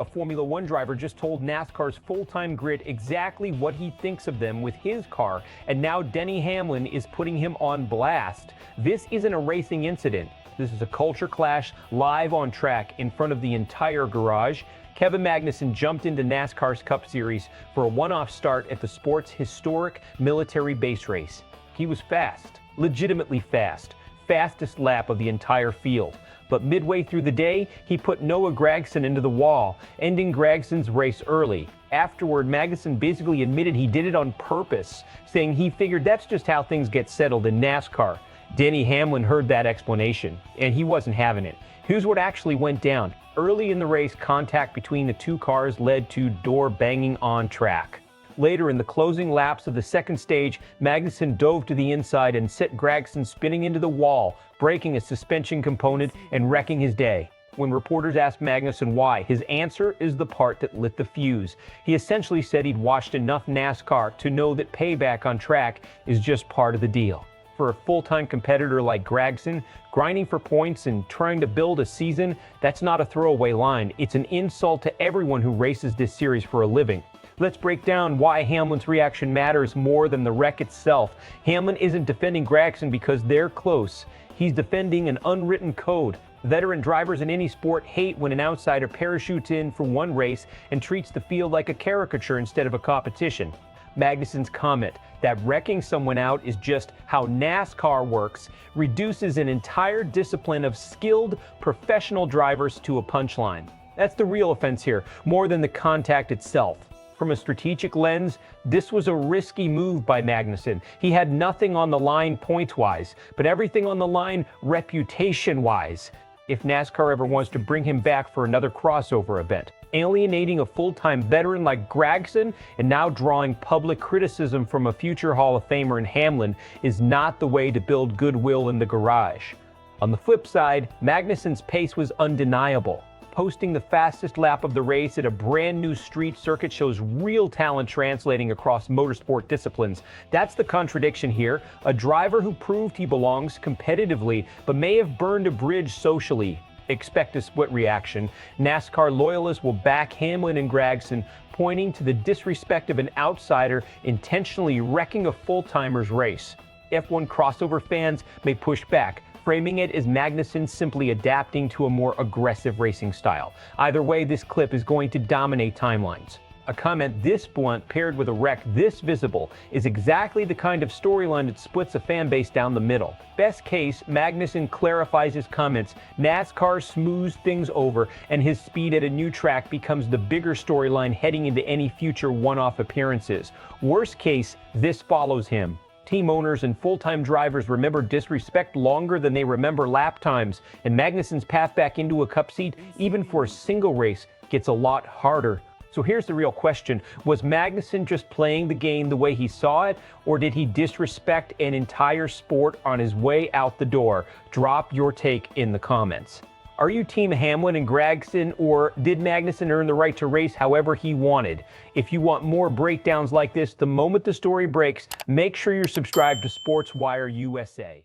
A Formula One driver just told NASCAR's full-time grid exactly what he thinks of them with his car, and now Denny Hamlin is putting him on blast. This isn't a racing incident. This is a culture clash live on track in front of the entire garage. Kevin Magnussen jumped into NASCAR's Cup Series for a one-off start at the sport's historic military base race. He was fast, legitimately fast, fastest lap of the entire field. But midway through the day, he put Noah Gragson into the wall, ending Gragson's race early. Afterward, Magnussen basically admitted he did it on purpose, saying he figured that's just how things get settled in NASCAR. Denny Hamlin heard that explanation, and he wasn't having it. Here's what actually went down. Early in the race, contact between the two cars led to door banging on track. Later, in the closing laps of the second stage, Magnussen dove to the inside and sent Gragson spinning into the wall, breaking a suspension component and wrecking his day. When reporters asked Magnussen why, his answer is the part that lit the fuse. He essentially said he'd watched enough NASCAR to know that payback on track is just part of the deal. For a full-time competitor like Gragson, grinding for points and trying to build a season, that's not a throwaway line. It's an insult to everyone who races this series for a living. Let's break down why Hamlin's reaction matters more than the wreck itself. Hamlin isn't defending Gragson because they're close. He's defending an unwritten code. Veteran drivers in any sport hate when an outsider parachutes in for one race and treats the field like a caricature instead of a competition. Magnussen's comment that wrecking someone out is just how NASCAR works reduces an entire discipline of skilled professional drivers to a punchline. That's the real offense here, more than the contact itself. From a strategic lens, this was a risky move by Magnussen. He had nothing on the line points-wise, but everything on the line reputation-wise, if NASCAR ever wants to bring him back for another crossover event. Alienating a full-time veteran like Gragson and now drawing public criticism from a future Hall of Famer in Hamlin is not the way to build goodwill in the garage. On the flip side, Magnussen's pace was undeniable. Posting the fastest lap of the race at a brand new street circuit shows real talent translating across motorsport disciplines. That's the contradiction here. A driver who proved he belongs competitively, but may have burned a bridge socially. Expect a split reaction. NASCAR loyalists will back Hamlin and Gragson, pointing to the disrespect of an outsider intentionally wrecking a full-timer's race. F1 crossover fans may push back, framing it as Magnussen simply adapting to a more aggressive racing style. Either way, this clip is going to dominate timelines. A comment this blunt paired with a wreck this visible is exactly the kind of storyline that splits a fan base down the middle. Best case, Magnussen clarifies his comments, NASCAR smooths things over, and his speed at a new track becomes the bigger storyline heading into any future one-off appearances. Worst case, this follows him. Team owners and full-time drivers remember disrespect longer than they remember lap times, and Magnussen's path back into a cup seat, even for a single race, gets a lot harder. So here's the real question. Was Magnussen just playing the game the way he saw it, or did he disrespect an entire sport on his way out the door? Drop your take in the comments. Are you Team Hamlin and Gragson, or did Magnussen earn the right to race however he wanted? If you want more breakdowns like this the moment the story breaks, make sure you're subscribed to SPORTSWIRE USA.